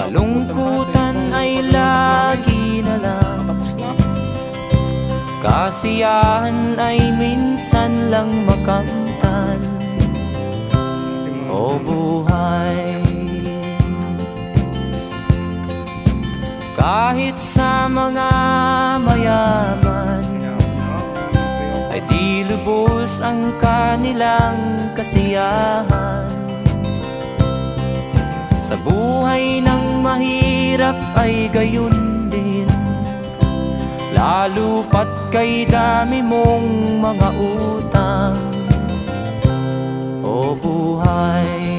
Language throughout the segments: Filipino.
Kalungkutan ay lagi na lang, Tapos na. kasiyahan ay minsan lang makamtan. O buhay, kahit sa mga mayaman ay di lubos ang kanilang kasiyahan. Sa buhay ng mahirap ay gayon din, lalo pat kay dami mong mga utang. O buhay,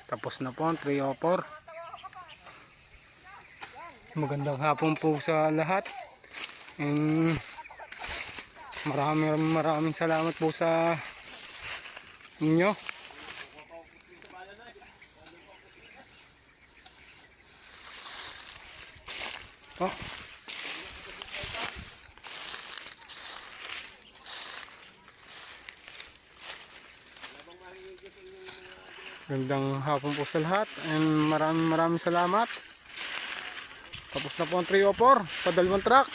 Tapos na po ang 304. Magandang hapon po sa lahat. And maraming salamat po sa inyo. Oh. Magandang hapon po sa lahat and maraming salamat. Tapos na po ang 304 sa dalawang truck.